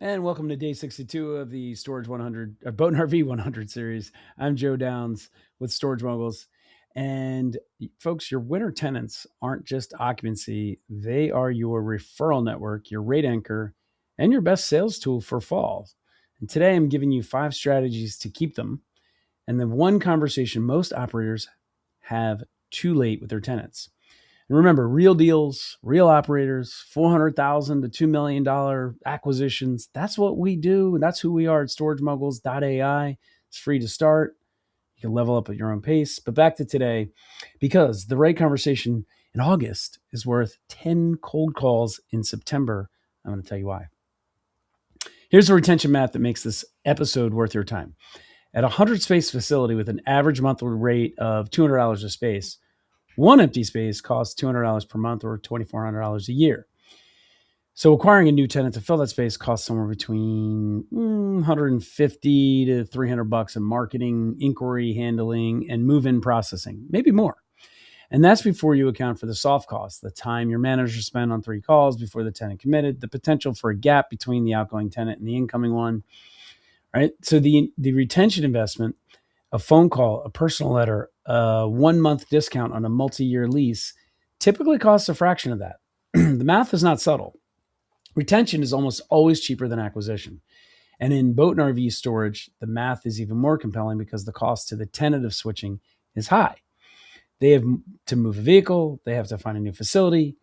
And welcome to day 62 of the Storage 100, Boat and RV 100 series. I'm Joe Downs with Storage Moguls. And folks, your winter tenants aren't just occupancy, they are your referral network, your rate anchor, and your best sales tool for fall. And today I'm giving you 5 strategies to keep them. And the one conversation most operators have too late with their tenants. And remember, real deals, real operators, $400,000 to $2 million acquisitions. That's what we do. And that's who we are at storagemoguls.ai. It's free to start. You can level up at your own pace. But back to today, because the right conversation in August is worth 10 cold calls in September. I'm going to tell you why. Here's the retention math that makes this episode worth your time. At a 100 space facility with an average monthly rate of $200 a space, one empty space costs $200 per month or $2,400 a year. So acquiring a new tenant to fill that space costs somewhere between $150 to $300 in marketing, inquiry handling, and move-in processing, maybe more. And that's before you account for the soft costs, the time your manager spent on 3 calls before the tenant committed, the potential for a gap between the outgoing tenant and the incoming one, right? So the retention investment, a phone call, a personal letter, a 1-month discount on a multi-year lease typically costs a fraction of that. The math is not subtle. Retention is almost always cheaper than acquisition. And in boat and RV storage, the math is even more compelling because the cost to the tenant of switching is high. They have to move a vehicle, they have to find a new facility,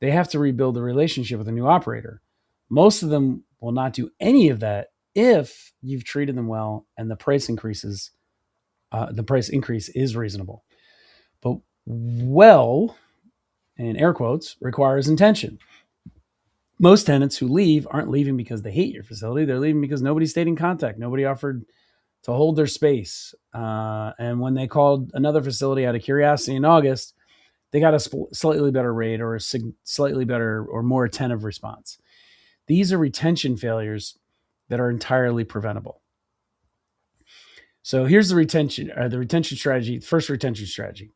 they have to rebuild the relationship with a new operator. Most of them will not do any of that if you've treated them well and the price increase is reasonable. But well, in air quotes, requires intention. Most tenants who leave aren't leaving because they hate your facility. They're leaving because nobody stayed in contact. Nobody offered to hold their space. And when they called another facility out of curiosity in August, they got a slightly better rate or a slightly better or more attentive response. These are retention failures that are entirely preventable. So here's the retention strategy. First retention strategy: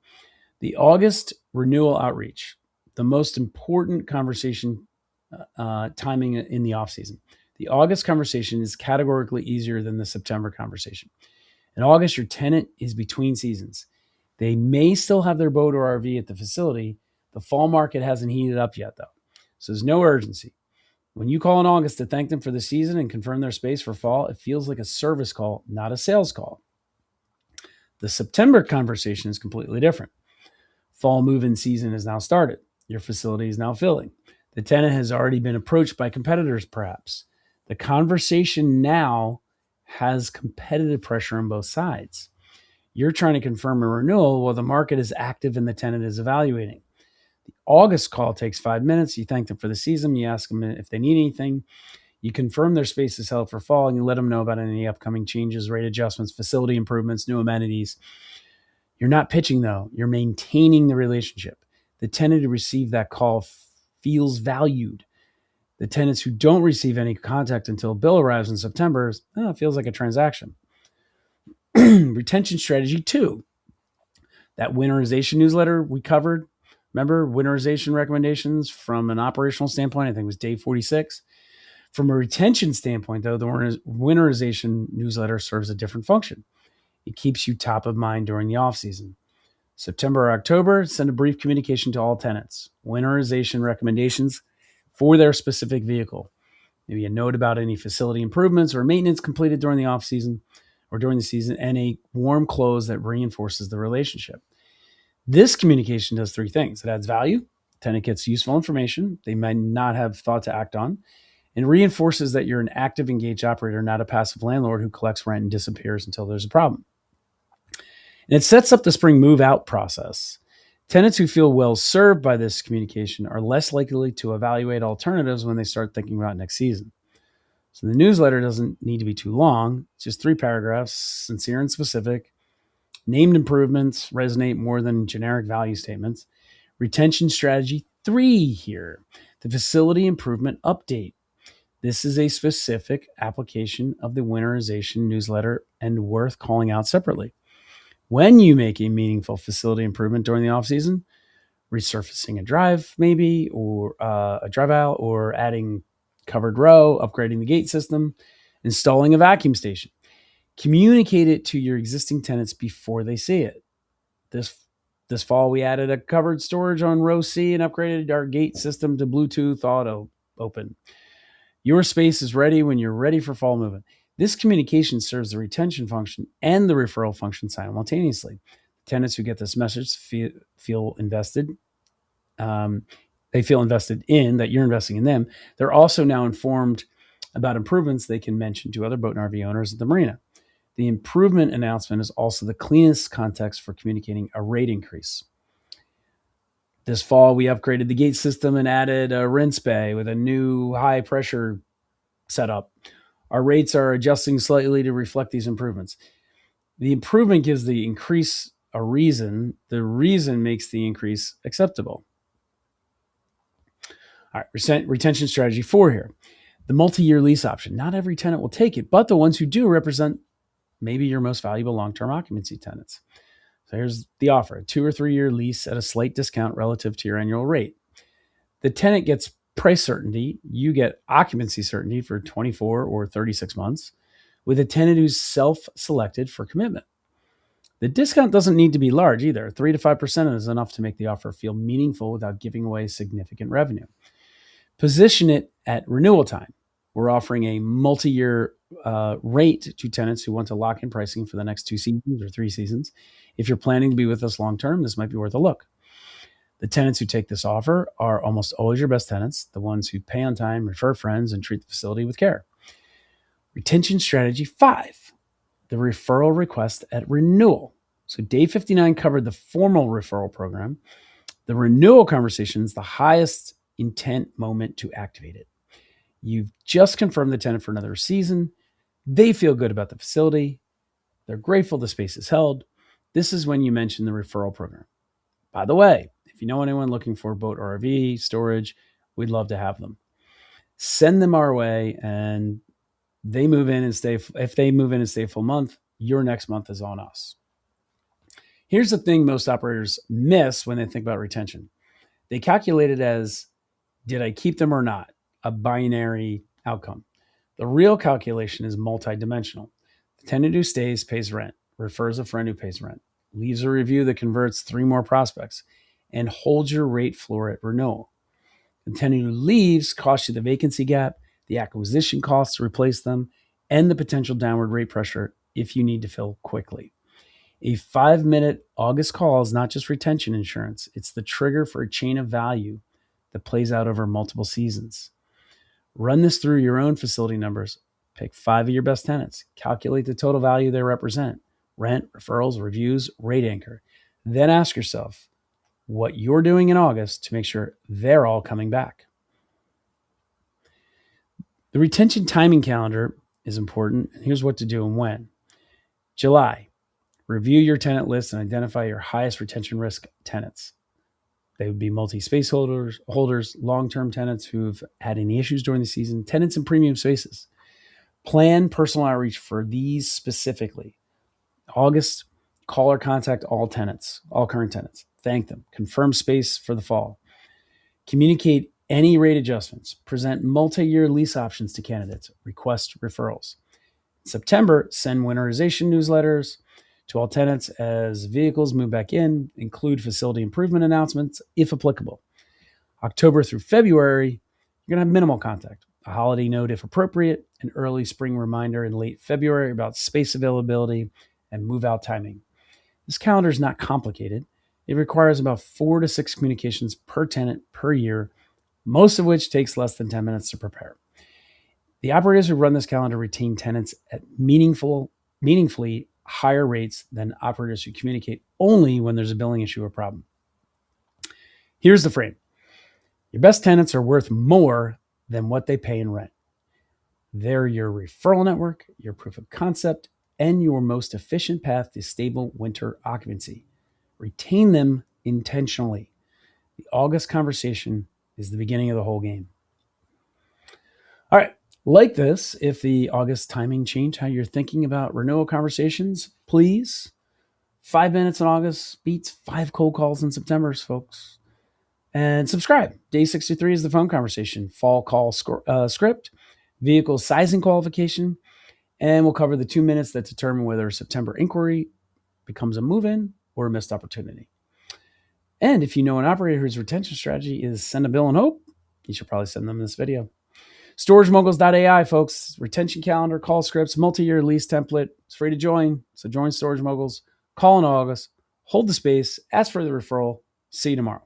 the August renewal outreach, the most important conversation timing in the off season. The August conversation is categorically easier than the September conversation. In August, your tenant is between seasons. They may still have their boat or RV at the facility. The fall market hasn't heated up yet, though. So there's no urgency. When you call in August to thank them for the season and confirm their space for fall, it feels like a service call, not a sales call. The September conversation is completely different. Fall move-in season has now started. Your facility is now filling. The tenant has already been approached by competitors, perhaps. The conversation now has competitive pressure on both sides. You're trying to confirm a renewal while the market is active and the tenant is evaluating. The August call takes 5 minutes. You thank them for the season. You ask them if they need anything. You confirm their space is held for fall, and you let them know about any upcoming changes, rate adjustments, facility improvements, new amenities. You're not pitching, though. You're maintaining the relationship. The tenant who received that call feels valued. The tenants who don't receive any contact until bill arrives in September, it feels like a transaction. Retention strategy 2, that winterization newsletter we covered. Remember winterization recommendations from an operational standpoint? I think it was day 46. From a retention standpoint, though, the winterization newsletter serves a different function. It keeps you top of mind during the off season. September or October, send a brief communication to all tenants. Winterization recommendations for their specific vehicle. Maybe a note about any facility improvements or maintenance completed during the off season or during the season, and a warm close that reinforces the relationship. This communication does 3 things. It adds value. Tenant gets useful information they might not have thought to act on, and reinforces that you're an active, engaged operator, not a passive landlord who collects rent and disappears until there's a problem. And it sets up the spring move-out process. Tenants who feel well served by this communication are less likely to evaluate alternatives when they start thinking about next season. So the newsletter doesn't need to be too long. It's just 3 paragraphs, sincere and specific. Named improvements resonate more than generic value statements. Retention strategy 3 here, the facility improvement update. This is a specific application of the winterization newsletter and worth calling out separately. When you make a meaningful facility improvement during the off season, resurfacing a drive maybe, or a drive out, or adding Covered row, upgrading the gate system, installing a vacuum station. Communicate it to your existing tenants before they see it. This fall, we added a covered storage on row C and upgraded our gate system to Bluetooth auto open. Your space is ready when you're ready for fall moving. This communication serves the retention function and the referral function simultaneously. Tenants who get this message feel invested. They feel invested in that you're investing in them. They're also now informed about improvements they can mention to other boat and RV owners at the marina. The improvement announcement is also the cleanest context for communicating a rate increase. This fall, we upgraded the gate system and added a rinse bay with a new high pressure setup. Our rates are adjusting slightly to reflect these improvements. The improvement gives the increase a reason. The reason makes the increase acceptable. All right, retention strategy 4 here. The multi-year lease option. Not every tenant will take it, but the ones who do represent maybe your most valuable long-term occupancy tenants. So here's the offer: a 2 or 3 year lease at a slight discount relative to your annual rate. The tenant gets price certainty. You get occupancy certainty for 24 or 36 months with a tenant who's self-selected for commitment. The discount doesn't need to be large either. 3 to 5% is enough to make the offer feel meaningful without giving away significant revenue. Position it at renewal time. We're offering a multi-year rate to tenants who want to lock in pricing for the next 2 seasons or 3 seasons. If you're planning to be with us long-term, this might be worth a look. The tenants who take this offer are almost always your best tenants, the ones who pay on time, refer friends, and treat the facility with care. Retention strategy 5, the referral request at renewal. So day 59 covered the formal referral program. The renewal conversation is the highest intent moment to activate it. You've just confirmed the tenant for another season. They feel good about the facility. They're grateful the space is held. This is when you mention the referral program. By the way, if you know anyone looking for boat or RV storage, we'd love to have them. Send them our way, and they move in and stay. If they move in and stay a full month, your next month is on us. Here's the thing most operators miss when they think about retention. They calculate it as, did I keep them or not? A binary outcome. The real calculation is multidimensional. The tenant who stays pays rent, refers a friend who pays rent, leaves a review that converts 3 more prospects, and holds your rate floor at renewal. The tenant who leaves costs you the vacancy gap, the acquisition costs to replace them, and the potential downward rate pressure if you need to fill quickly. A 5-minute August call is not just retention insurance. It's the trigger for a chain of value that plays out over multiple seasons. Run this through your own facility numbers. Pick 5 of your best tenants. Calculate the total value they represent: rent, referrals, reviews, rate anchor. Then ask yourself what you're doing in August to make sure they're all coming back. The retention timing calendar is important. Here's what to do and when. July, review your tenant list and identify your highest retention risk tenants. They would be multi-space holders, long-term tenants who've had any issues during the season, tenants in premium spaces. Plan personal outreach for these specifically. August, call or contact all tenants, all current tenants. Thank them. Confirm space for the fall. Communicate any rate adjustments. Present multi-year lease options to candidates. Request referrals. In September, send winterization newsletters to all tenants as vehicles move back in. Include facility improvement announcements if applicable. October through February, you're going to have minimal contact. A holiday note if appropriate, an early spring reminder in late February about space availability and move-out timing. This calendar is not complicated. It requires about 4 to 6 communications per tenant per year, most of which takes less than 10 minutes to prepare. The operators who run this calendar retain tenants at meaningfully higher rates than operators who communicate only when there's a billing issue or problem. Here's the frame. Your best tenants are worth more than what they pay in rent. They're your referral network, your proof of concept, and your most efficient path to stable winter occupancy. Retain them intentionally. The August conversation is the beginning of the whole game. All right. Like this, if the August timing changed how you're thinking about renewal conversations, please. 5 minutes in August beats 5 cold calls in September, folks. And subscribe. Day 63 is the phone conversation, fall call script, vehicle sizing qualification, and we'll cover the 2 minutes that determine whether a September inquiry becomes a move-in or a missed opportunity. And if you know an operator whose retention strategy is send a bill and hope, you should probably send them this video. StorageMoguls.ai, folks. Retention calendar, call scripts, multi-year lease template. It's free to join. So join Storage Moguls. Call in August. Hold the space. Ask for the referral. See you tomorrow.